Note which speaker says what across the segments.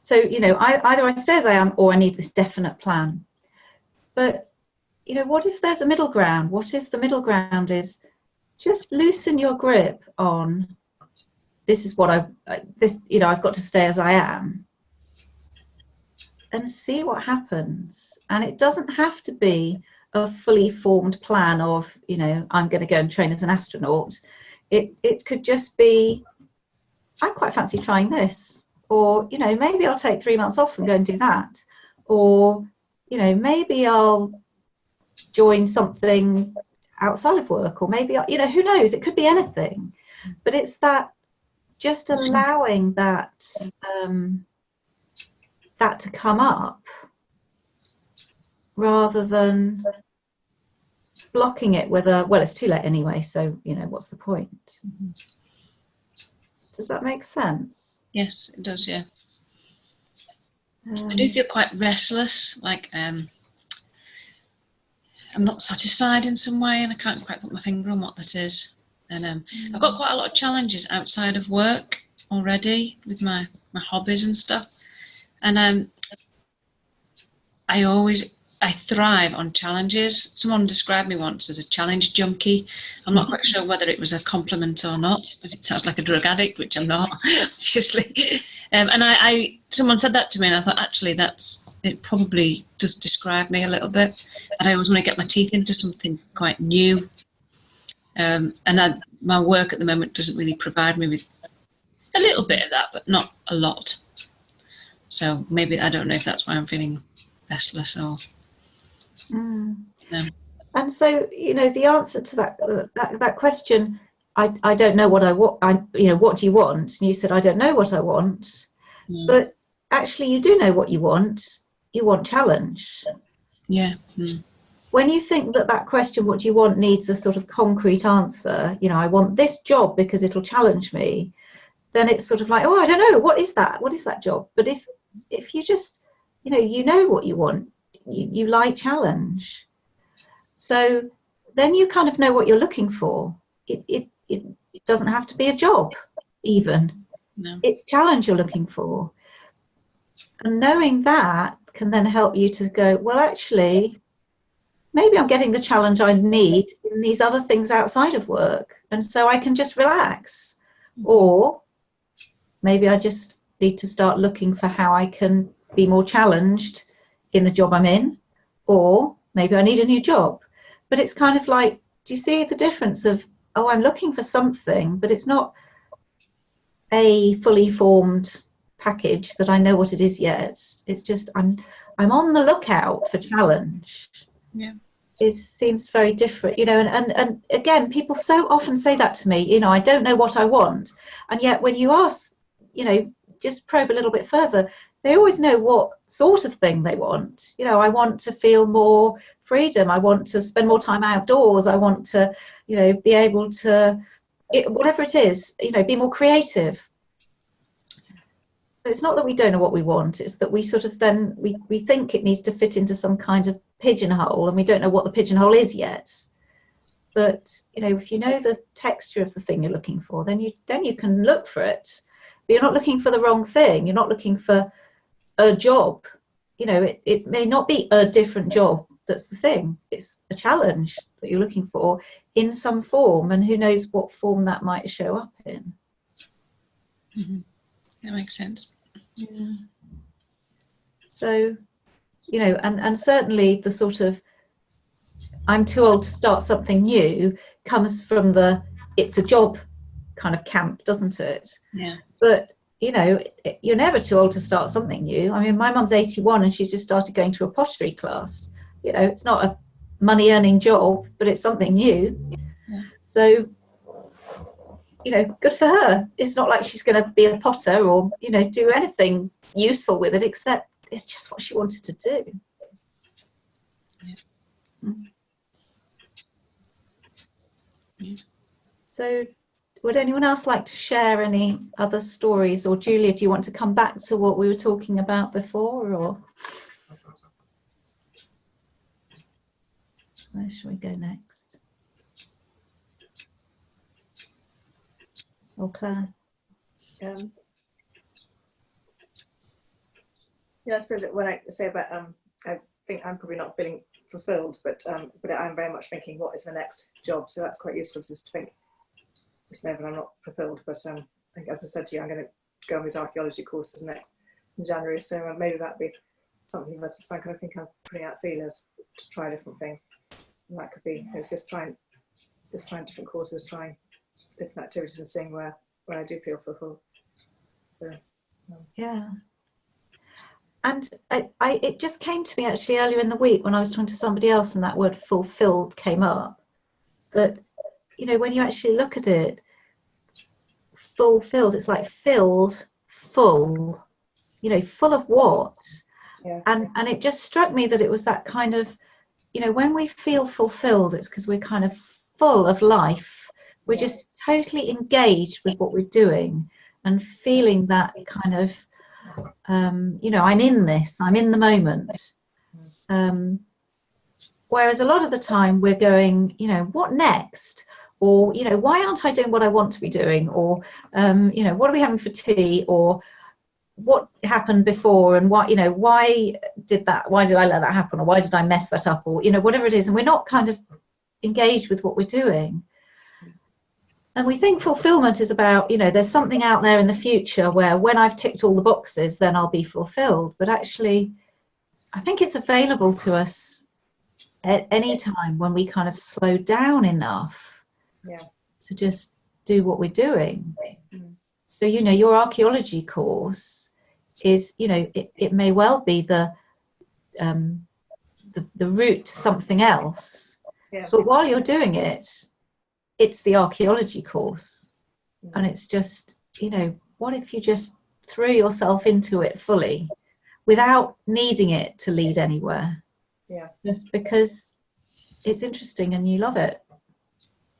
Speaker 1: So, either I stay as I am or I need this definite plan. But, what if there's a middle ground? What if the middle ground is just loosen your grip on this is what I've got to stay as I am and see what happens. And it doesn't have to be a fully formed plan of, I'm going to go and train as an astronaut. It could just be, I quite fancy trying this. Or, maybe I'll take 3 months off and go and do that. Or, maybe I'll join something outside of work. Or maybe, who knows? It could be anything. But it's that just allowing that that to come up rather than blocking it with well, it's too late anyway, so, what's the point? Does that make sense?
Speaker 2: Yes, it does, yeah. I do feel quite restless, like I'm not satisfied in some way, and I can't quite put my finger on what that is. And I've got quite a lot of challenges outside of work already with my hobbies and stuff. And I thrive on challenges. Someone described me once as a challenge junkie. I'm not quite sure whether it was a compliment or not, but it sounds like a drug addict, which I'm not, obviously. And someone said that to me, and I thought, actually, it probably does describe me a little bit. And I always want to get my teeth into something quite new. And my work at the moment doesn't really provide me with a little bit of that, but not a lot. So maybe, I don't know if that's why I'm feeling restless or... No.
Speaker 1: And so, the answer to that question, I don't know what I want. What do you want? And you said, I don't know what I want. Yeah. But actually, you do know what you want. You want challenge.
Speaker 2: Yeah. Mm.
Speaker 1: When you think that question, what do you want, needs a sort of concrete answer, I want this job because it'll challenge me, then it's sort of like, oh, I don't know, what is that? What is that job? But if you just, you know what you want, you like challenge. So then you kind of know what you're looking for. It doesn't have to be a job, even.
Speaker 2: No.
Speaker 1: It's challenge you're looking for. And knowing that can then help you to go, well, actually, maybe I'm getting the challenge I need in these other things outside of work. And so I can just relax. Or maybe I just need to start looking for how I can be more challenged in the job I'm in. Or maybe I need a new job. But it's kind of like, do you see the difference of, oh, I'm looking for something, but it's not a fully formed package that I know what it is yet. It's just I'm on the lookout for challenge.
Speaker 2: Yeah.
Speaker 1: It seems very different, and again, people so often say that to me, I don't know what I want. And yet when you ask, just probe a little bit further, they always know what sort of thing they want. I want to feel more freedom. I want to spend more time outdoors. I want to, be able to, whatever it is, be more creative. So it's not that we don't know what we want. It's that we sort of then, we think it needs to fit into some kind of pigeonhole, and we don't know what the pigeonhole is yet. But, if you know the texture of the thing you're looking for, then you can look for it. But you're not looking for the wrong thing. You're not looking for a job. It may not be a different job that's the thing. It's a challenge that you're looking for in some form, and who knows what form that might show up in.
Speaker 2: Mm-hmm. That makes sense.
Speaker 1: Yeah. So, and certainly the sort of I'm too old to start something new comes from the it's a job kind of camp, doesn't it?
Speaker 2: Yeah.
Speaker 1: But you're never too old to start something new. I mean, my mum's 81 and she's just started going to a pottery class. It's not a money earning job, but it's something new.
Speaker 2: Yeah.
Speaker 1: So, good for her. It's not like she's going to be a potter or, do anything useful with it, except it's just what she wanted to do.
Speaker 2: Yeah.
Speaker 1: Yeah. So would anyone else like to share any other stories? Or Julia, do you want to come back to what we were talking about before? Or where shall we go next? Or Claire?
Speaker 3: Yeah, I suppose when I say about, I think I'm probably not feeling fulfilled, but I'm very much thinking, what is the next job? So that's quite useful, just to think, it's never I'm not fulfilled. But I think, as I said to you, I'm going to go on these archaeology courses next in January. So maybe that'd be something that I kind of think I'm putting out feelers to try different things. And that could be, it's just trying different courses, trying different activities, and seeing where I do feel fulfilled. So,
Speaker 1: yeah. And it just came to me actually earlier in the week when I was talking to somebody else, and that word fulfilled came up. But, you know, when you actually look at it, fulfilled, it's like filled, full, you know, full of what?
Speaker 3: yeah.
Speaker 1: And it just struck me that it was that kind of, you know, when we feel fulfilled, it's because we're kind of full of life. We're just totally engaged with what we're doing and feeling that kind of, you know, I'm in this, I'm in the moment. Whereas a lot of the time we're going, you know, what next? Or, you know, why aren't I doing what I want to be doing? Or, you know, what are we having for tea? Or what happened before, and what, you know, why did I let that happen? Or why did I mess that up? Or, you know, whatever it is. And we're not kind of engaged with what we're doing. And we think fulfillment is about, you know, there's something out there in the future where when I've ticked all the boxes, then I'll be fulfilled. But actually, I think it's available to us at any time when we kind of slow down enough to just do what we're doing. So, you know, your archaeology course is, you know, it may well be the route to something else. But while you're doing it, it's the archaeology course. And it's just, you know, what if you just threw yourself into it fully without needing it to lead anywhere? Just because it's interesting and you love it.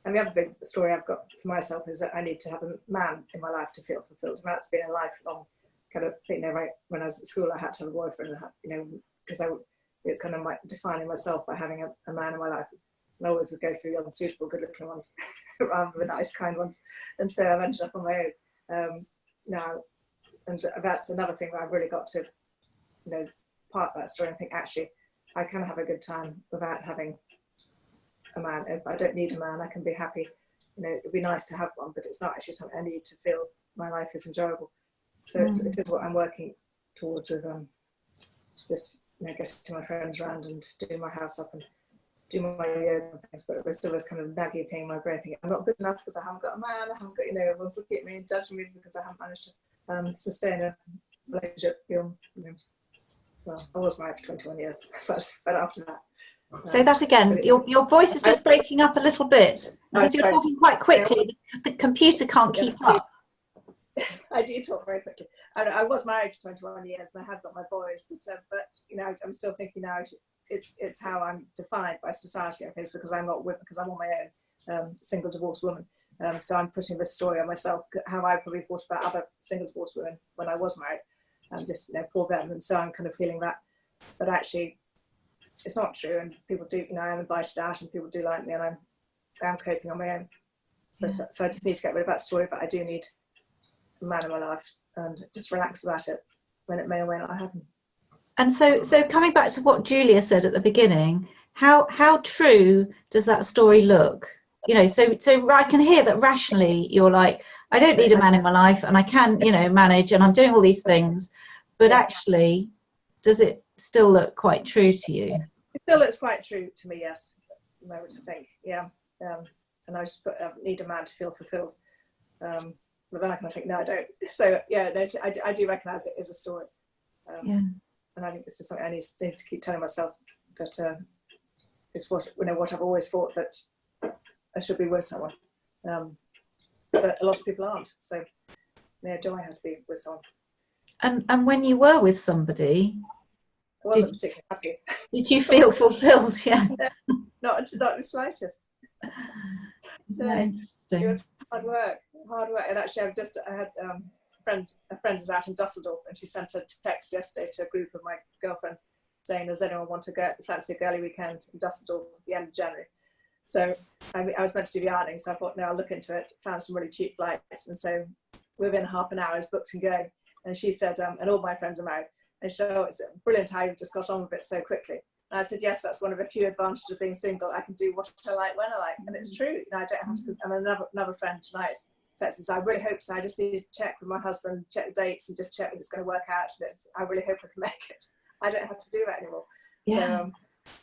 Speaker 3: And the other big story I've got for myself is that I need to have a man in my life to feel fulfilled. And that's been a lifelong kind of thing. You know, right, when I was at school, I had to have a boyfriend, you know, because it's kind of defining myself by having a man in my life. And I always would go through the unsuitable, good-looking ones rather than the nice, kind ones. And so I've ended up on my own now. And that's another thing that I've really got to, you know, part that story and think, actually, I can have a good time without having a man. If I don't need a man, I can be happy. You know, it'd be nice to have one, but it's not actually something I need to feel my life is enjoyable. So it is what I'm working towards with just, you know, getting my friends around and doing my house up and do my yoga and things. But there's still this kind of naggy thing in my brain thinking I'm not good enough because I haven't got a man. I haven't got, you know, everyone's looking at me and judging me because I haven't managed to sustain a relationship. You know, well, I was married for 21 years, but after that.
Speaker 1: Say that again. Your voice is just breaking up a little bit because you're talking quite quickly. The computer can't keep up.
Speaker 3: I do talk very quickly. I was married for 21 years and I have got my boys, but you know, I'm still thinking now it's how I'm defined by society, I guess, because I'm not because I'm on my own, single divorced woman. So I'm putting this story on myself, how I probably thought about other single divorced women when I was married, just, you know, poor them. And so I'm kind of feeling that, but actually it's not true, and people do, you know, I'm invited out and people do like me, and I'm coping on my own. But so I just need to get rid of that story, but I do need a man in my life and just relax about it when it may or may not happen.
Speaker 1: And so coming back to what Julia said at the beginning, how true does that story look? You know, so I can hear that rationally you're like, I don't need a man in my life and I can, you know, manage and I'm doing all these things, but actually, does it still look quite true to you?
Speaker 3: It still looks quite true to me, yes. At the moment, I think, and I just need a man to feel fulfilled. But then I kind of think, no, I don't. So yeah, no, I do recognise it is a story. And I think this is something I need to keep telling myself that it's what I've always thought, that I should be with someone. But a lot of people aren't. So yeah, do I have to be with someone?
Speaker 1: And when you were with somebody,
Speaker 3: I wasn't particularly happy.
Speaker 1: Did you feel fulfilled? Yeah.
Speaker 3: Not the slightest. So it was hard work, and actually I had a friend is out in Dusseldorf, and she sent a text yesterday to a group of my girlfriends saying, does anyone want to fancy a girly weekend in Dusseldorf at the end of January? So I was meant to do the ironing, so I thought, no, I'll look into it, found some really cheap flights, and so within half an hour I was booked and going. And she said, and all my friends are married, And she said, oh, it's brilliant how you've just got on with it so quickly. And I said, yes, that's one of a few advantages of being single. I can do what I like when I like. And it's true. You know, I don't have to. And another friend tonight texted, I really hope so. I just need to check with my husband, check the dates, and just check if it's going to work out. I really hope I can make it. I don't have to do that anymore.
Speaker 1: Yeah.
Speaker 3: So,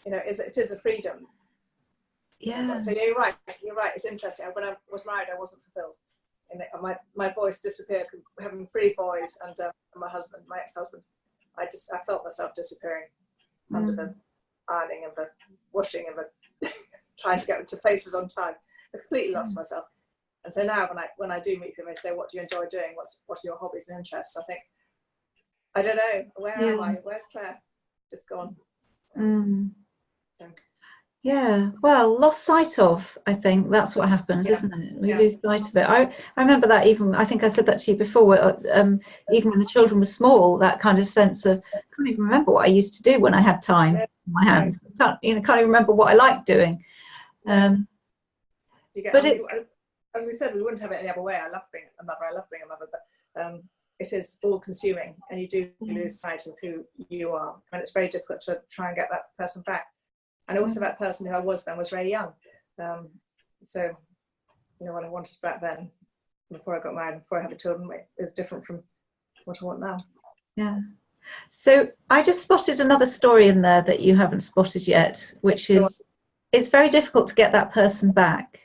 Speaker 3: you know, it is a freedom.
Speaker 1: Yeah.
Speaker 3: So yeah, you're right. You're right. It's interesting. When I was married, I wasn't fulfilled. And my voice disappeared. Having 3 boys and my husband, my ex-husband, I felt myself disappearing under the ironing and the washing and the trying to get to places on time. I completely lost myself. And so now when I do meet people, they say, "What do you enjoy doing? What are your hobbies and interests?" I think, I don't know. Where am I? Where's Claire? Just gone. So.
Speaker 1: Yeah, well, lost sight of, I think that's what happens, isn't it? We lose sight of it. I remember that, even, I think I said that to you before, even when the children were small, that kind of sense of, I can't even remember what I used to do when I had time in my hands. I can't even remember what I liked doing. But
Speaker 3: as we said, we wouldn't have it any other way. I love being a mother, but it is all consuming, and you do lose sight of who you are, and it's very difficult to try and get that person back. And also that person who I was then was very young. So, you know, what I wanted back then, before I got married, before I had children, is different from what I want now.
Speaker 1: Yeah. So I just spotted another story in there that you haven't spotted yet, which is, it's very difficult to get that person back.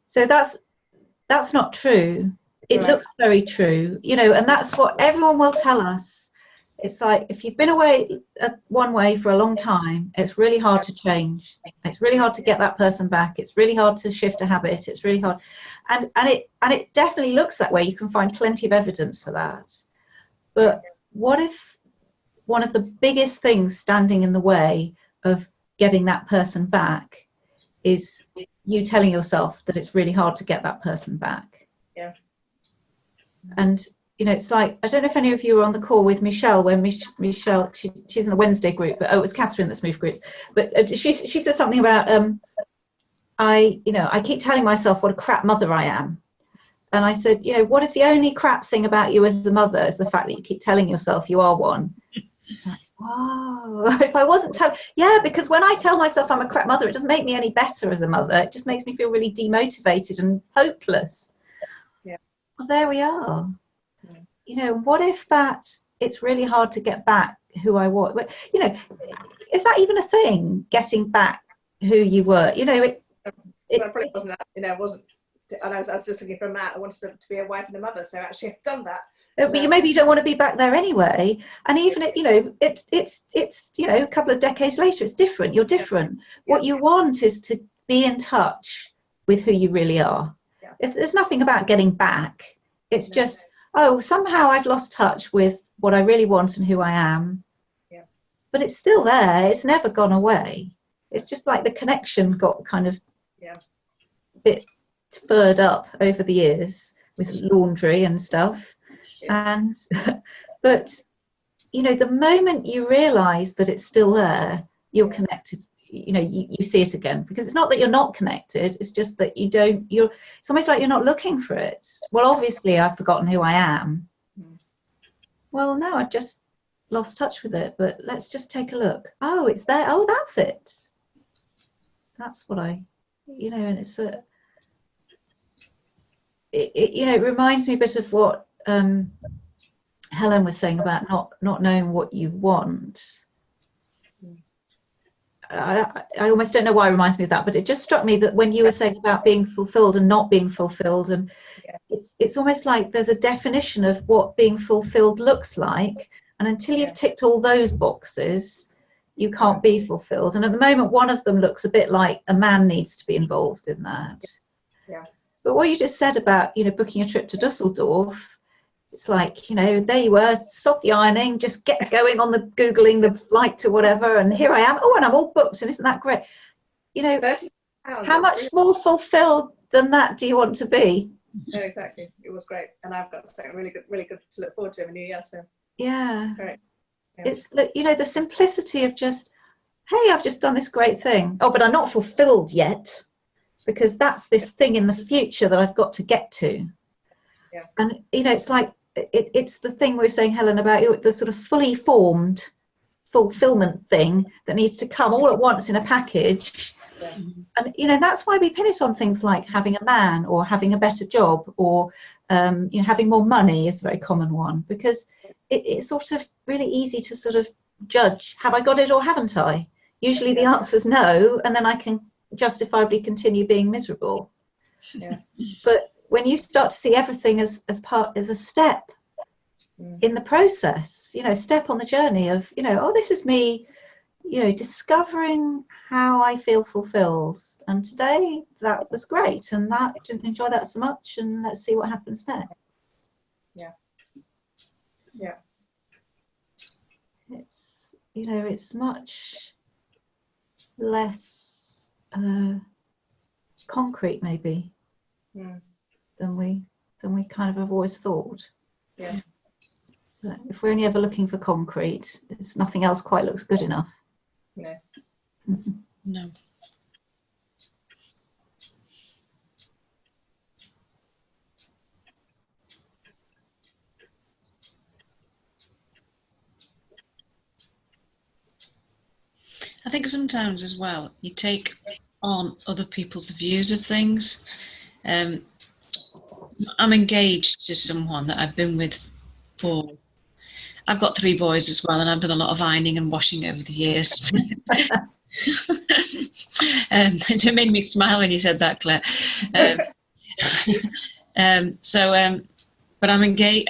Speaker 1: So that's not true. It looks very true, you know, and that's what everyone will tell us. It's like, if you've been away one way for a long time, it's really hard to change. It's really hard to get that person back. It's really hard to shift a habit. It's really hard. And it definitely looks that way. You can find plenty of evidence for that. But what if one of the biggest things standing in the way of getting that person back is you telling yourself that it's really hard to get that person back?
Speaker 3: Yeah.
Speaker 1: And you know, it's like, I don't know if any of you were on the call with Michelle, when Michelle, she's in the Wednesday group, but it was Catherine that's moved groups. But she said something about, I keep telling myself what a crap mother I am. And I said, you know, what if the only crap thing about you as a mother is the fact that you keep telling yourself you are one? Like, oh, if I wasn't because when I tell myself I'm a crap mother, it doesn't make me any better as a mother. It just makes me feel really demotivated and hopeless.
Speaker 3: Yeah.
Speaker 1: Well, there we are. You know, what if it's really hard to get back who I was? You know, is that even a thing, getting back who you were? You know, it
Speaker 3: probably wasn't. You know, it wasn't. And I was just looking for a man. I wanted to be a wife and a mother, so actually I've done that.
Speaker 1: But maybe you don't want to be back there anyway. And even you know, it's you know, a couple of decades later, it's different. You're different. What you want is to be in touch with who you really are. There's nothing about getting back. It's just, oh, somehow I've lost touch with what I really want and who I am. Yeah. But it's still there. It's never gone away. It's just like the connection got kind of a bit furred up over the years with laundry and stuff. And but you know, the moment you realize that it's still there, you're connected. You know, you see it again, because it's not that you're not connected, it's just that it's almost like you're not looking for it. Well, obviously I've forgotten who I am. Well, no, I've just lost touch with it, but let's just take a look. Oh, it's there. Oh, that's it. That's what you know, and it's you know, it reminds me a bit of what Helen was saying about not knowing what you want. I almost don't know why it reminds me of that, but it just struck me that when you were saying about being fulfilled and not being fulfilled, and it's almost like there's a definition of what being fulfilled looks like, and until you've ticked all those boxes, you can't be fulfilled. And at the moment, one of them looks a bit like a man needs to be involved in that. Yeah. But what you just said about, you know, booking a trip to Dusseldorf, it's like, you know, there you were, stop the ironing, just get going on the Googling the flight to whatever, and here I am. Oh, and I'm all booked, and isn't that great? You know, how much more fulfilled than that do you want to be?
Speaker 3: No, exactly. It was great, and I've got something really good to look forward to in the new year. So great. Yeah.
Speaker 1: It's, you know, the simplicity of just, hey, I've just done this great thing. Oh, but I'm not fulfilled yet, because that's this thing in the future that I've got to get to. Yeah. And you know, it's like, it's the thing we were saying, Helen, about the sort of fully formed fulfillment thing that needs to come all at once in a package.
Speaker 3: Yeah.
Speaker 1: And that's why we pin it on things like having a man, or having a better job, or having more money is a very common one, because it's sort of really easy to sort of judge, have I got it or haven't I? Usually the answer's no, and then I can justifiably continue being miserable.
Speaker 3: Yeah.
Speaker 1: But when you start to see everything as a step in the process, step on the journey of, this is me, discovering how I feel fulfilled. And today that was great, and that didn't enjoy that so much, and let's see what happens next.
Speaker 3: Yeah. Yeah.
Speaker 1: It's much less concrete maybe than we kind of have always thought.
Speaker 3: Yeah.
Speaker 1: But if we're only ever looking for concrete, it's nothing else quite looks good enough.
Speaker 3: No.
Speaker 2: No. I think sometimes as well, you take on other people's views of things. I'm engaged to someone that I've been with for, I've got 3 boys as well, and I've done a lot of ironing and washing over the years. It made me smile when you said that, Claire. But I'm engaged.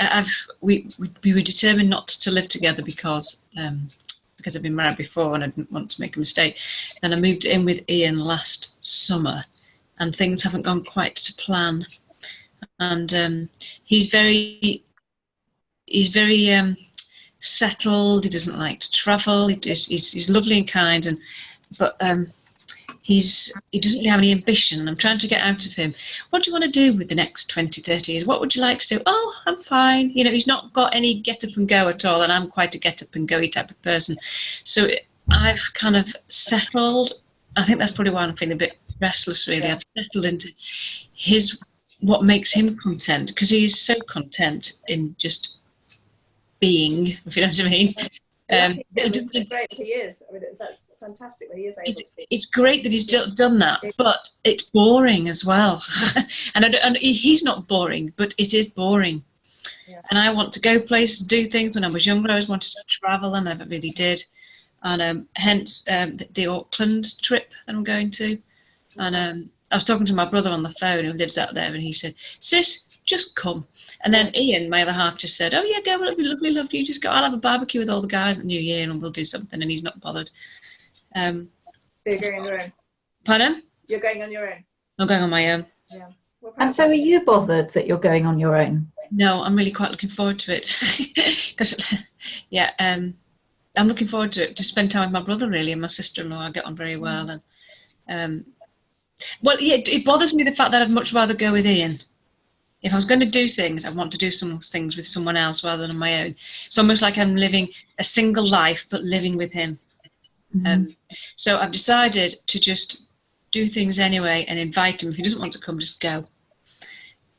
Speaker 2: We were determined not to live together because I've been married before and I didn't want to make a mistake. Then I moved in with Ian last summer, and things haven't gone quite to plan. And he's very settled. He doesn't like to travel. He's lovely and kind, but he doesn't really have any ambition. And I'm trying to get out of him, what do you want to do with the next 20, 30 years? What would you like to do? Oh, I'm fine. He's not got any get up and go at all, and I'm quite a get up and go type of person. So I've kind of settled. I think that's probably why I'm feeling a bit restless, really. I've settled into what makes him content, because he is so content in just being, if you know what I mean.
Speaker 3: It's great that he is. I mean, that's fantastic that he is able to be.
Speaker 2: It's great that he's done that, but it's boring as well. and he's not boring, but it is boring.
Speaker 3: Yeah.
Speaker 2: And I want to go places, do things. When I was younger, I always wanted to travel, and I never really did. And hence the Auckland trip that I'm going to. And I was talking to my brother on the phone, who lives out there, and he said, "Sis, just come." And then Ian, my other half, just said, "Oh yeah, go, it'll be lovely, lovely. You just go. I'll have a barbecue with all the guys at New Year, and we'll do something." And he's not bothered.
Speaker 3: So you're going on your own?
Speaker 2: Pardon?
Speaker 3: You're going on your own?
Speaker 2: I'm going on my own.
Speaker 3: Yeah.
Speaker 1: And so are you bothered that you're going on your own?
Speaker 2: No, I'm really quite looking forward to it. Because, I'm looking forward to it, to spend time with my brother, really, and my sister-in-law. I get on very well. And it bothers me, the fact that I'd much rather go with Ian. If I was going to do things, I want to do some things with someone else rather than on my own. It's almost like I'm living a single life, but living with him. So I've decided to just do things anyway and invite him. If he doesn't want to come, just go.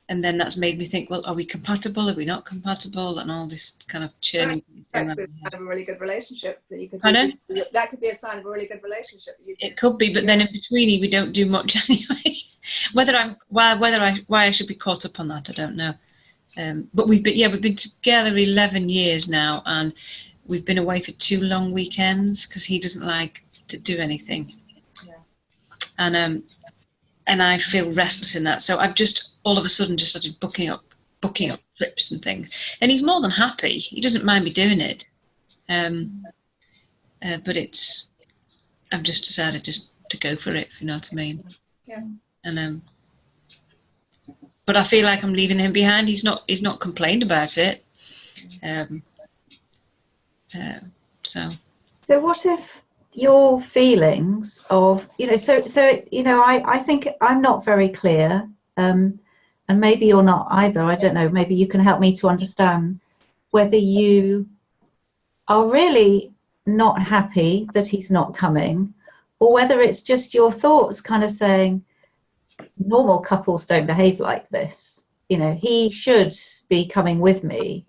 Speaker 2: And then that's made me think, well, are we compatible? Are we not compatible? And all this kind of churning.
Speaker 3: That could be a really good relationship that you could
Speaker 2: do.
Speaker 3: That could be a sign of a really good relationship.
Speaker 2: It could be, but then in between, we don't do much anyway. Why I should be caught up on that, I don't know. But we've been together 11 years now, and we've been away for 2 long weekends because he doesn't like to do anything. Yeah. And I feel restless in that. So I've just all of a sudden just started booking up trips and things. And he's more than happy. He doesn't mind me doing it. But I've just decided just to go for it, if you know what I mean.
Speaker 3: Yeah.
Speaker 2: And but I feel like I'm leaving him behind. He's not complained about it.
Speaker 1: So what if your feelings of, I think I'm not very clear, and maybe you're not either, I don't know, maybe you can help me to understand whether you are really not happy that he's not coming, or whether it's just your thoughts kind of saying, normal couples don't behave like this. you know, he should be coming with me.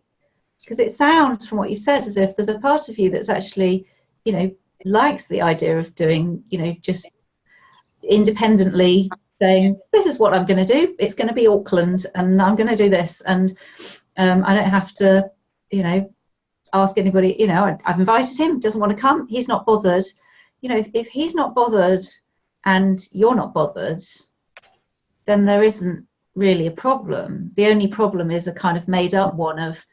Speaker 1: Because it sounds from what you said as if there's a part of you that's actually, you know, likes the idea of doing, you know, just independently saying, this is what I'm going to do. It's going to be Auckland and I'm going to do this. And I don't have to, you know, ask anybody, you know, I've invited him, doesn't want to come. He's not bothered. You know, if he's not bothered and you're not bothered, then there isn't really a problem. The only problem is a kind of made up one of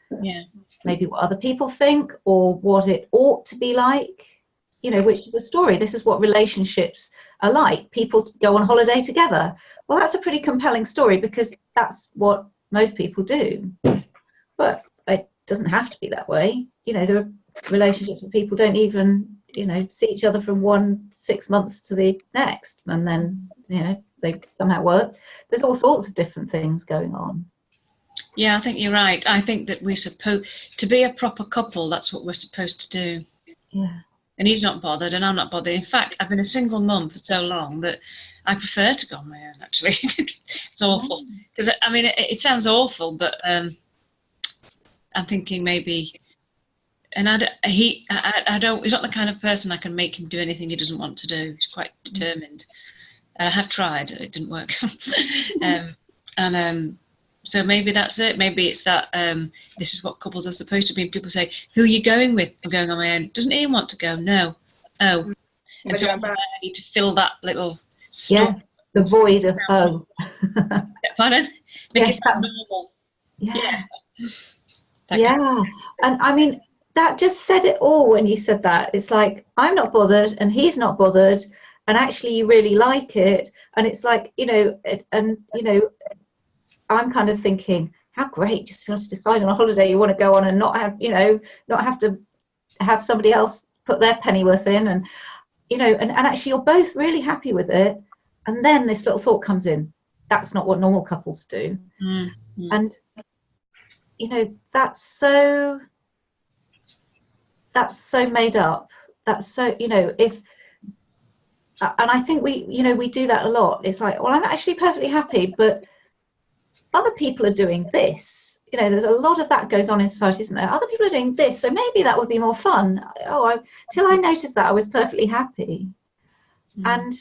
Speaker 1: maybe what other people think or what it ought to be like, you know, which is a story. This is what relationships are like. People go on holiday together. Well, that's a pretty compelling story because that's what most people do. But it doesn't have to be that way. You know, there are relationships where people don't even, you know, see each other from 6 months to the next, and then, you know, they somehow work. There's all sorts of different things going on.
Speaker 2: Yeah, I think you're right. I think that we're supposed to be a proper couple. That's what we're supposed to do.
Speaker 1: Yeah.
Speaker 2: And he's not bothered and I'm not bothered. In fact, I've been a single mum for so long that I prefer to go on my own, actually. It's awful. Because, I mean, it sounds awful, but I'm thinking maybe... And he's not the kind of person I can make him do anything he doesn't want to do. He's quite determined. I have tried. It didn't work. So maybe that's it. Maybe it's that this is what couples are supposed to be. And people say, who are you going with? I'm going on my own. Doesn't Ian want to go? No. Oh. And so I need to fill that little stuff.
Speaker 1: Yeah, the void of
Speaker 2: Pardon? Make it sound normal.
Speaker 1: Yeah. Yeah. And I mean, that just said it all when you said that. It's like, I'm not bothered and he's not bothered. And actually you really like it. And it's like, you know, and, you know, I'm kind of thinking, how great just to be able to decide on a holiday you want to go on and not have, you know, not have to have somebody else put their pennyworth in, and, you know, and actually you're both really happy with it. And then this little thought comes in, that's not what normal couples do. Mm-hmm. And, you know, that's so made up. That's so, you know, and I think we do that a lot. It's like, well, I'm actually perfectly happy, but other people are doing this. You know, there's a lot of that goes on in society, isn't there? Other people are doing this, so maybe that would be more fun. Till I noticed that I was perfectly happy. And,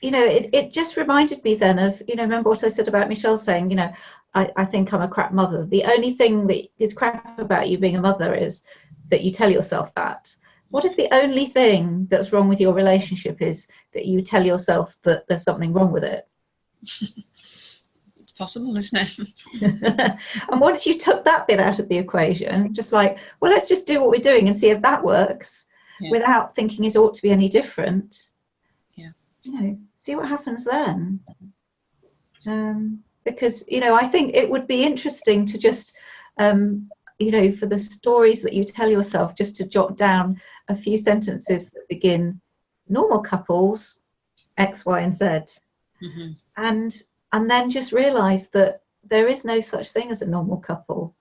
Speaker 1: you know, it just reminded me then of, you know, remember what I said about Michelle saying, you know, I think I'm a crap mother. The only thing that is crap about you being a mother is that you tell yourself that. What if the only thing that's wrong with your relationship is that you tell yourself that there's something wrong with it?
Speaker 2: Possible, isn't it?
Speaker 1: And once you took that bit out of the equation, just like, well, let's just do what we're doing and see if that works, without thinking it ought to be any different. You know, see what happens then. Because, you know, I think it would be interesting to just, you know, for the stories that you tell yourself, just to jot down a few sentences that begin normal couples, X, Y, and Z. Mm-hmm. And then just realize that there is no such thing as a normal couple.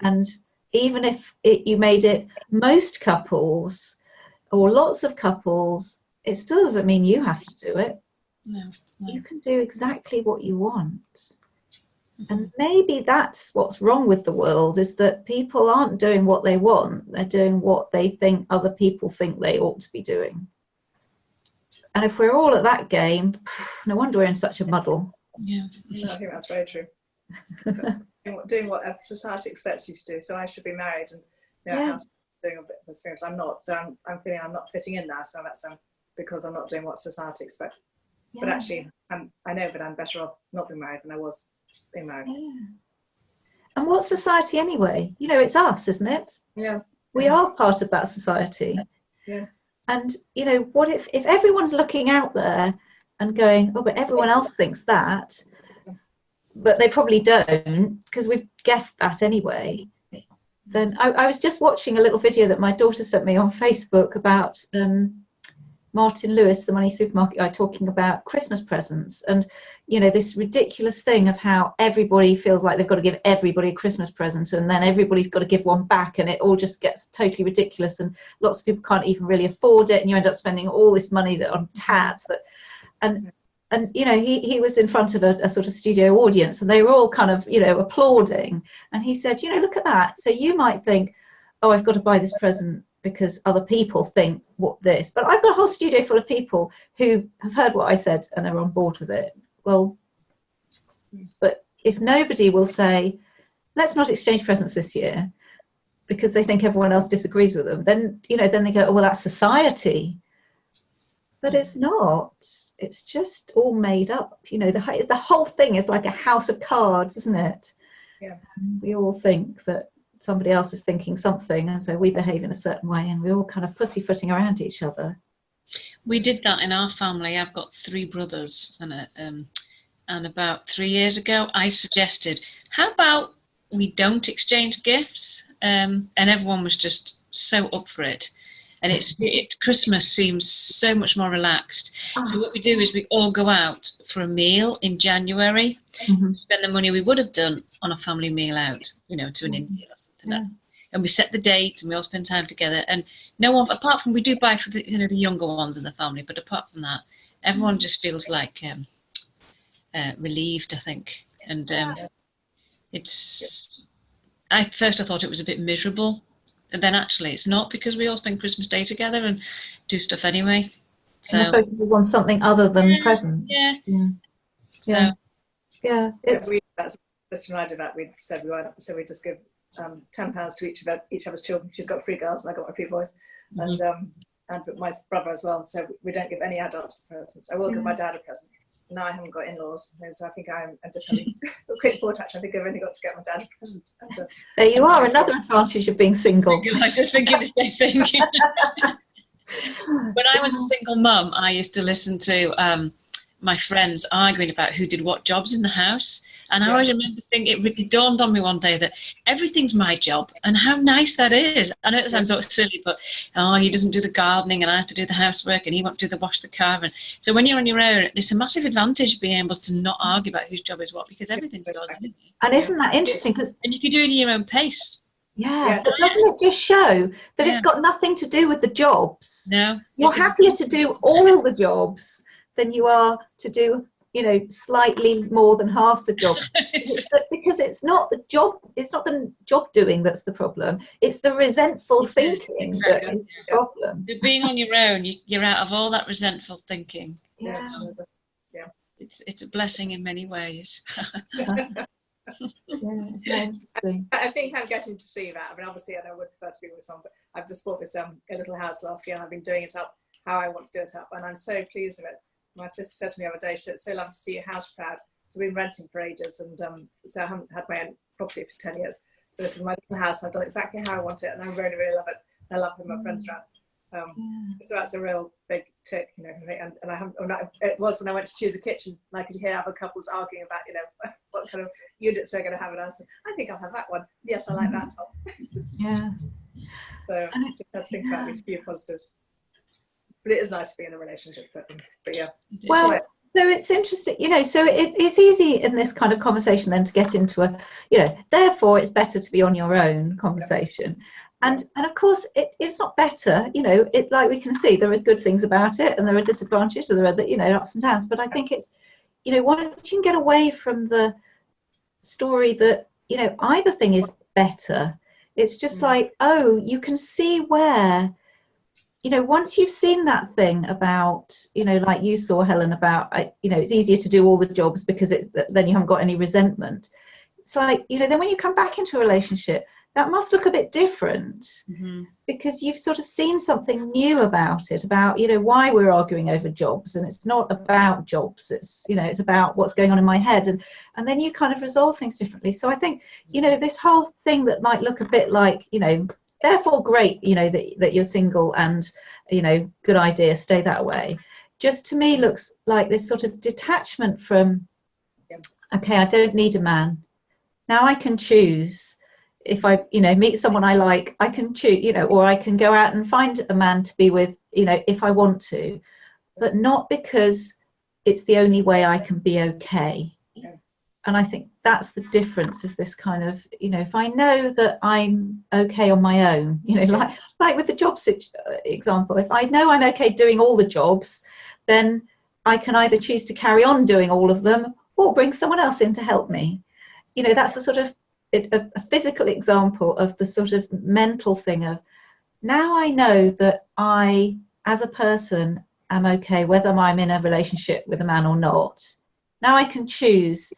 Speaker 1: And even if you made it most couples or lots of couples, it still doesn't mean you have to do it. No. You can do exactly what you want. Mm-hmm. And maybe that's what's wrong with the world, is that people aren't doing what they want. They're doing what they think other people think they ought to be doing. And if we're all at that game, no wonder we're in such a muddle.
Speaker 3: Yeah, no, I think that's very true. Doing what society expects you to do. So I should be married and, you know, doing a bit of experience. I'm not. So I'm feeling I'm not fitting in now. So that's because I'm not doing what society expects. Yeah. But actually, I know that I'm better off not being married than I was being married. Yeah.
Speaker 1: And what's society anyway? You know, it's us, isn't it?
Speaker 3: Yeah.
Speaker 1: We are part of that society.
Speaker 3: Yeah.
Speaker 1: And, you know, what if everyone's looking out there and going, oh, but everyone else thinks that, but they probably don't, because we've guessed that anyway. Then I was just watching a little video that my daughter sent me on Facebook about Martin Lewis, the money supermarket guy, talking about Christmas presents, and, you know, this ridiculous thing of how everybody feels like they've got to give everybody a Christmas present, and then everybody's got to give one back, and it all just gets totally ridiculous, and lots of people can't even really afford it, and you end up spending all this money on tat. And and he was in front of a sort of studio audience, and they were all kind of applauding, and he said, look at that. So you might think, oh, I've got to buy this present because other people think what this, but I've got a whole studio full of people who have heard what I said and are on board with it. Well, but if nobody will say, let's not exchange presents this year because they think everyone else disagrees with them, then then they go, oh, well, that's society. But it's not. It's just all made up. The whole thing is like a house of cards, isn't it?
Speaker 3: Yeah.
Speaker 1: We all think that somebody else is thinking something, and so we behave in a certain way, and we're all kind of pussyfooting around each other.
Speaker 2: We did that in our family. I've got 3 brothers, and about 3 years ago, I suggested, how about we don't exchange gifts? And everyone was just so up for it. And Christmas seems so much more relaxed. So what we do is we all go out for a meal in January, spend the money we would have done on a family meal out, to an Indian or something like that. And we set the date and we all spend time together. And no one, apart from, we do buy for the younger ones in the family, but apart from that, everyone just feels like relieved, I think. And I thought it was a bit miserable. And then actually it's not, because we all spend Christmas Day together and do stuff anyway. So
Speaker 1: and the focus is on something other than presents.
Speaker 2: Yeah.
Speaker 1: So
Speaker 3: That's sister and I did that. We said we weren't, so we just give £10 to each of us children. She's got 3 girls and I got my 3 boys, and my brother as well. So we don't give any adults presents. I will give my dad a present. No, I haven't got in-laws, so I think I'm just having a quick thought. Actually, I think I've only got to get my dad a present. And,
Speaker 1: there you are, another advantage of being single.
Speaker 2: I was just thinking the same thing. When I was a single mum, I used to listen to my friends arguing about who did what jobs in the house. And I always remember thinking, it dawned on me one day that everything's my job, and how nice that is. I know it sounds sort of silly, but he doesn't do the gardening and I have to do the housework and he won't do the wash the car. And so when you're on your own, it's a massive advantage of being able to not argue about whose job is what, because everything's yours.
Speaker 1: And isn't that interesting?
Speaker 2: And you can do it at your own pace.
Speaker 1: Yeah, but doesn't it just show that it's got nothing to do with the jobs?
Speaker 2: No.
Speaker 1: You're happier to do all the jobs than you are to do slightly more than half the job, because it's not the job doing that's the problem. It's the resentful thinking that is the problem.
Speaker 2: So being on your own, you're out of all that resentful thinking.
Speaker 1: Yeah.
Speaker 2: It's a blessing in many ways.
Speaker 1: It's interesting.
Speaker 3: I think I'm getting to see that. I mean, obviously, I would prefer to be with someone, but I've just bought this a little house last year, and I've been doing it up how I want to do it up, and I'm so pleased with it. My sister said to me the other day, it's so lovely to see your house proud. So we've been renting for ages, and so I haven't had my own property for 10 years. So this is my little house. I've done exactly how I want it, and I really, really love it. I love having my friends around. So that's a real big tick, and I haven't. It was when I went to choose a kitchen, and I could hear other couples arguing about, what kind of units they're going to have, and I said, I think I'll have that one. Yes, I like that top.
Speaker 1: Yeah.
Speaker 3: So just have to think about these few positives. But it is nice to be in a relationship, but yeah.
Speaker 1: Well, so it's interesting, so it's easy in this kind of conversation then to get into therefore it's better to be on your own conversation. And of course it's not better, it, like we can see, there are good things about it and there are disadvantages, and there are ups and downs, but I think it's, once you can get away from the story that, either thing is better, it's just like, you can see where, once you've seen that thing about, like you saw, Helen, about, it's easier to do all the jobs because then you haven't got any resentment. It's like, then when you come back into a relationship, that must look a bit different, because you've sort of seen something new about it, about, why we're arguing over jobs. And it's not about jobs. It's, it's about what's going on in my head. And then you kind of resolve things differently. So I think, this whole thing that might look a bit like, therefore great, that you're single and, good idea, stay that way. Just to me looks like this sort of detachment from, okay, I don't need a man. Now I can choose. If I, meet someone I like, I can choose, or I can go out and find a man to be with, if I want to, but not because it's the only way I can be okay. And I think that's the difference, is this kind of, if I know that I'm okay on my own, like with the job example, if I know I'm okay doing all the jobs, then I can either choose to carry on doing all of them or bring someone else in to help me. You know, that's a sort of a physical example of the sort of mental thing of, now I know that I, as a person, am okay whether I'm in a relationship with a man or not. Now I can choose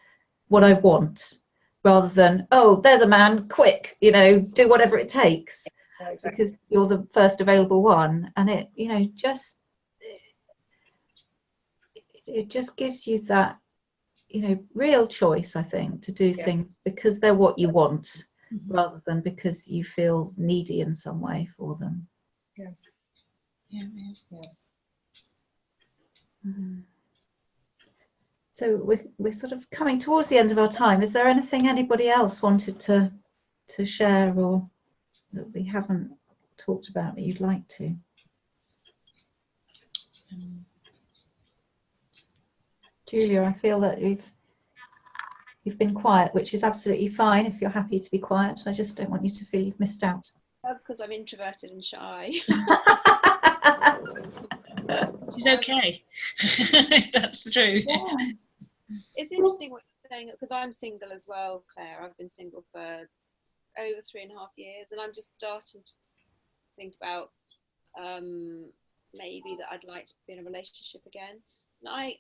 Speaker 1: what I want rather than, oh, there's a man, quick, you know, do whatever it takes.
Speaker 3: Yeah, exactly.
Speaker 1: Because you're the first available one. And it, you know, it just gives you that, you know, real choice, I think, to do things because they're what you want, rather than because you feel needy in some way for them.
Speaker 3: Yeah.
Speaker 2: Yeah.
Speaker 1: Mm. So we're sort of coming towards the end of our time. Is there anything anybody else wanted to share, or that we haven't talked about that you'd like to? Julia, I feel that you've been quiet, which is absolutely fine if you're happy to be quiet. I just don't want you to feel you've missed out.
Speaker 4: That's because I'm introverted and shy.
Speaker 2: She's okay. That's true.
Speaker 1: Yeah.
Speaker 4: It's interesting what you're saying, because I'm single as well, Claire. I've been single for over 3.5 years, and I'm just starting to think about maybe that I'd like to be in a relationship again. And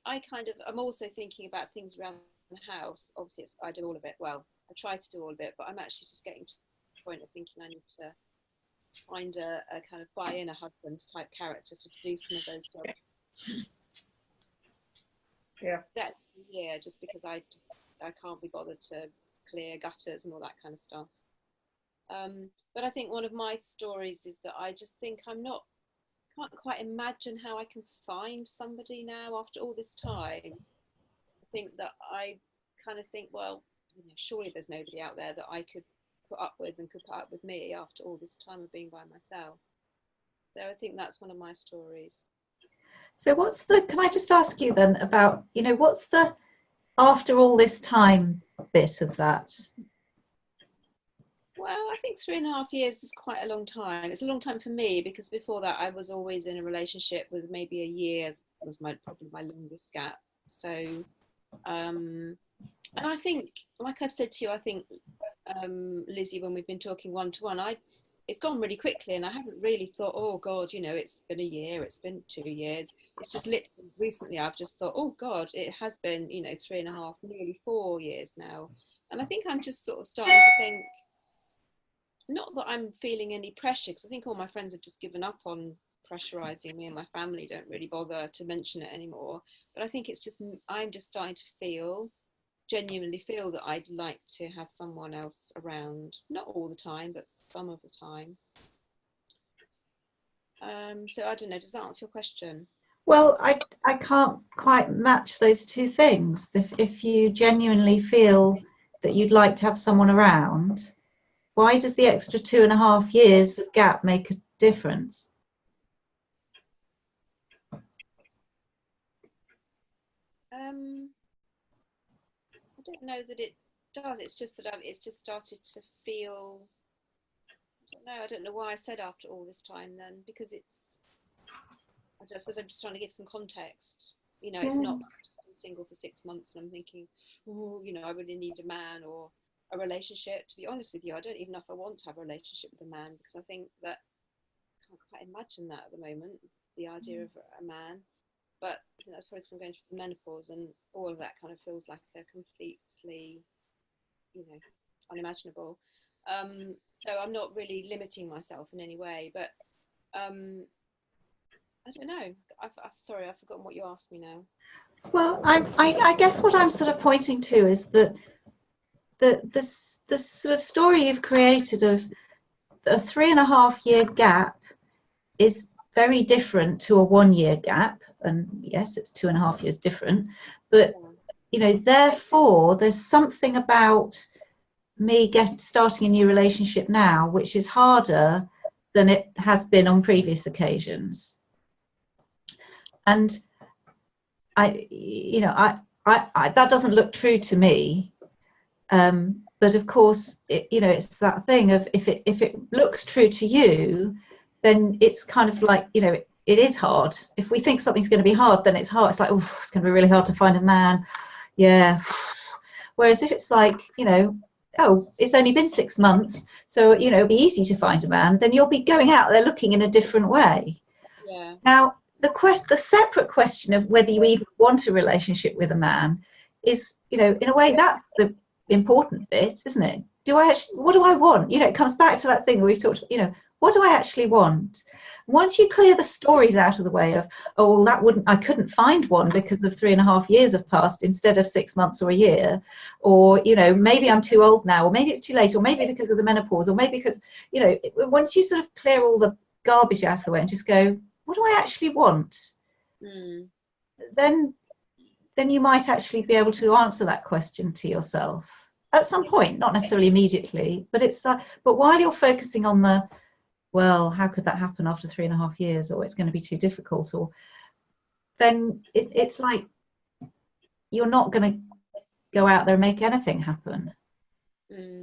Speaker 4: I'm also thinking about things around the house. Obviously, I do all of it. Well, I try to do all of it, but I'm actually just getting to the point of thinking I need to find a kind of buy-in, a husband type character to do some of those jobs.
Speaker 3: Yeah.
Speaker 4: That year, just because I can't be bothered to clear gutters and all that kind of stuff. But I think one of my stories is that I just think can't quite imagine how I can find somebody now after all this time. I think that I kind of think, well, you know, surely there's nobody out there that I could put up with and could put up with me after all this time of being by myself. So I think that's one of my stories.
Speaker 1: So can I just ask you then about, you know, what's the after all this time bit of that?
Speaker 4: Well, I think 3.5 years is quite a long time. It's a long time for me, because before that I was always in a relationship with maybe a year was probably my longest gap. So, and I think, like I've said to you, I think, Lizzie, when we've been talking one-to-one, it's gone really quickly, and I haven't really thought, oh God, you know, it's been a year, it's been 2 years. It's just literally recently I've just thought, oh God, it has been, you know, 3.5, nearly 4 years now. And I think I'm just sort of starting to think, not that I'm feeling any pressure, because I think all my friends have just given up on pressurizing me, and my family don't really bother to mention it anymore. But I think it's just, I'm just starting to genuinely feel that I'd like to have someone else around, not all the time, but some of the time. So I don't know, does that answer your question?
Speaker 1: Well, I can't quite match those two things. If you genuinely feel that you'd like to have someone around, why does the extra 2.5 years of gap make a difference?
Speaker 4: I don't know that it does. It's just that it's just started to feel, I don't know why I said after all this time then, because I suppose I'm just trying to give some context. You know, it's not just been single for 6 months and I'm thinking, oh, you know, I really need a man or a relationship. To be honest with you, I don't even know if I want to have a relationship with a man, because I think that I can't quite imagine that at the moment, the idea of a man. But I think that's probably because I'm going through the menopause, and all of that kind of feels like they're completely, you know, unimaginable. So I'm not really limiting myself in any way, but I don't know. Sorry, I've forgotten what you asked me now.
Speaker 1: Well, I guess what I'm sort of pointing to is that the sort of story you've created of a 3.5 year gap is very different to a 1 year gap. And yes, it's 2.5 years different, but you know, therefore there's something about me starting a new relationship now which is harder than it has been on previous occasions. And I that doesn't look true to me. But of course, you know, it's that thing of if it looks true to you, then it's kind of like, you know, it is hard. If we think something's going to be hard, then it's hard. It's like, oh, it's going to be really hard to find a man. Yeah. Whereas if it's like, you know, oh, it's only been 6 months, so, you know, it'll be easy to find a man, then you'll be going out there looking in a different way.
Speaker 4: Yeah.
Speaker 1: Now, the separate question of whether you even want a relationship with a man is, you know, in a way, that's the important bit, isn't it? What do I want? You know, it comes back to that thing that we've talked about, you know, what do I actually want? Once you clear the stories out of the way of, oh, well, I couldn't find one because of 3.5 years have passed instead of 6 months or a year, or, you know, maybe I'm too old now, or maybe it's too late, or maybe because of the menopause, or maybe because, you know, once you sort of clear all the garbage out of the way and just go, what do I actually want? Then you might actually be able to answer that question to yourself at some point, not necessarily immediately, but but while you're focusing on the, well, how could that happen after 3.5 years, or it's going to be too difficult, or then it's like you're not going to go out there and make anything happen.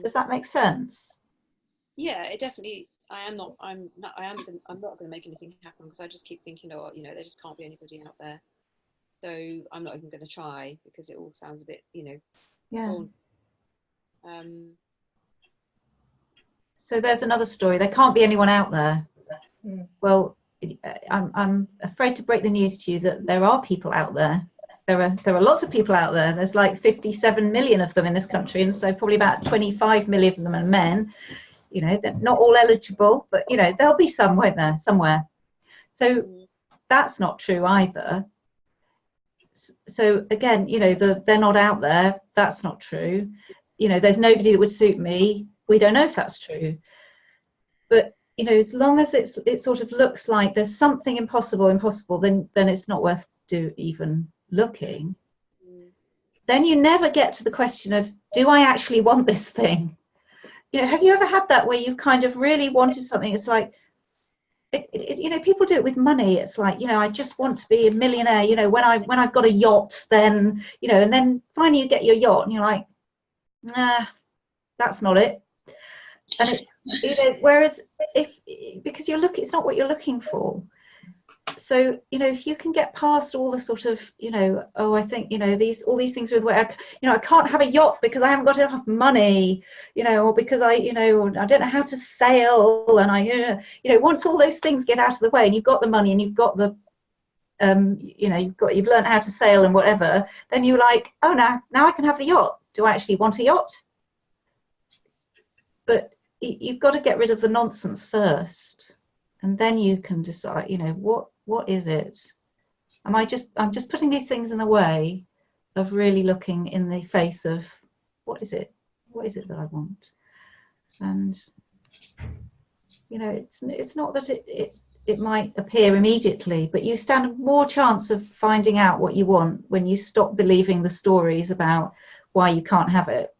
Speaker 1: Does that make sense?
Speaker 4: Yeah, it definitely. I'm not going to make anything happen because I just keep thinking, oh, you know, there just can't be anybody out there. So I'm not even going to try because it all sounds a bit, you know.
Speaker 1: Yeah. So there's another story. There can't be anyone out there. Well, I'm afraid to break the news to you that there are people out there. There are lots of people out there. There's like 57 million of them in this country, and so probably about 25 million of them are men. You know, they're not all eligible, but, you know, there'll be some, won't there, somewhere. So that's not true either. So again, you know, they're not out there. That's not true. You know, there's nobody that would suit me. We don't know if that's true. But, you know, as long as it sort of looks like there's something impossible, then it's not worth even looking. Then you never get to the question of, do I actually want this thing? You know, have you ever had that where you've kind of really wanted something? It's like, you know, people do it with money. It's like, you know, I just want to be a millionaire. You know, when I've got a yacht, then, you know, and then finally you get your yacht and you're like, nah, that's not it. And it, you know, whereas because it's not what you're looking for. So, you know, if you can get past all the sort of, you know, oh, I think, you know, all these things are the way, you know, I can't have a yacht because I haven't got enough money, you know, or because I don't know how to sail, and you know, once all those things get out of the way and you've got the money and you've got the, you know, you've learned how to sail and whatever, then you're like, oh, now I can have the yacht. Do I actually want a yacht? But you've got to get rid of the nonsense first, and then you can decide, you know, what is it? I'm just putting these things in the way of really looking in the face of what is it that I want? And, you know, it's not that it might appear immediately, but you stand more chance of finding out what you want when you stop believing the stories about why you can't have it.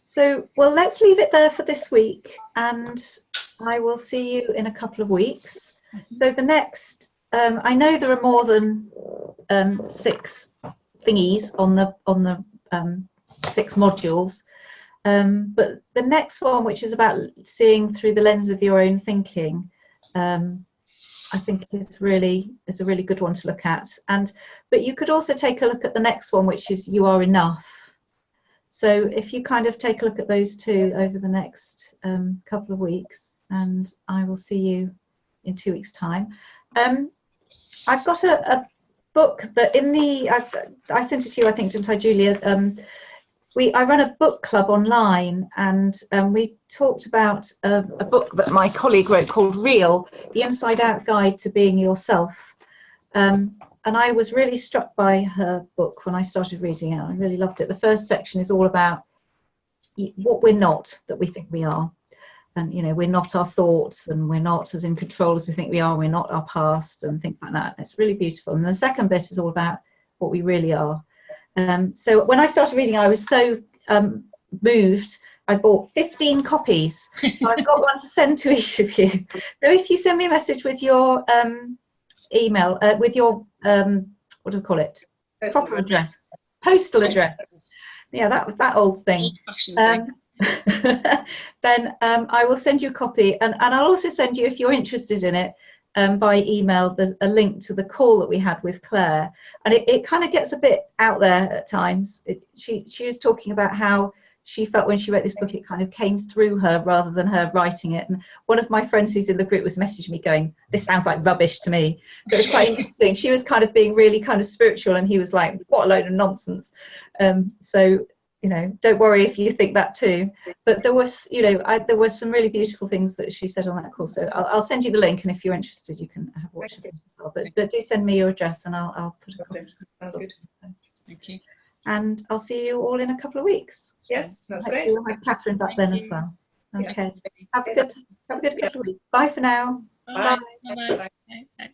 Speaker 1: So, well, let's leave it there for this week, and I will see you in a couple of weeks. So the next, I know there are more than 6 thingies on the 6 modules, but the next one, which is about seeing through the lens of your own thinking, I think is a really good one to look at. But you could also take a look at the next one, which is You Are Enough. So if you kind of take a look at those two over the next couple of weeks, and I will see you in 2 weeks' time. I've got a book that I sent it to you, I think, didn't I, Julia? I run a book club online, and we talked about a book that my colleague wrote called Real, The Inside Out Guide to Being Yourself. And I was really struck by her book when I started reading it. I really loved it. The first section is all about what we're not that we think we are. And, you know, we're not our thoughts, and we're not as in control as we think we are. We're not our past and things like that. It's really beautiful. And the second bit is all about what we really are. So when I started reading, I was so moved. I bought 15 copies. So I've got one to send to each of you. So if you send me a message with your email, with your, what do we call it? Proper address. Postal address. Yeah, that old thing. then I will send you a copy, and I'll also send you, if you're interested in it, by email, there's a link to the call that we had with Claire, and it kind of gets a bit out there at times. She was talking about how she felt when she wrote this book, it kind of came through her rather than her writing it. And one of my friends who's in the group was messaging me going, this sounds like rubbish to me. So it's quite interesting. She was kind of being really kind of spiritual, and he was like, what a load of nonsense. So, you know, don't worry if you think that too. But there was, you know, there was some really beautiful things that she said on that call. So I'll send you the link, and if you're interested, you can have a watch of it as well. But do send me your address, and I'll put a copy.
Speaker 3: Sounds good.
Speaker 2: Thank you.
Speaker 1: And I'll see you all in a couple of weeks.
Speaker 3: Yes, that's great.
Speaker 1: We'll have Catherine back then as well. Okay. Have a good couple of weeks. Bye for now.
Speaker 2: Bye.
Speaker 3: Bye.
Speaker 2: Bye. Bye. Bye.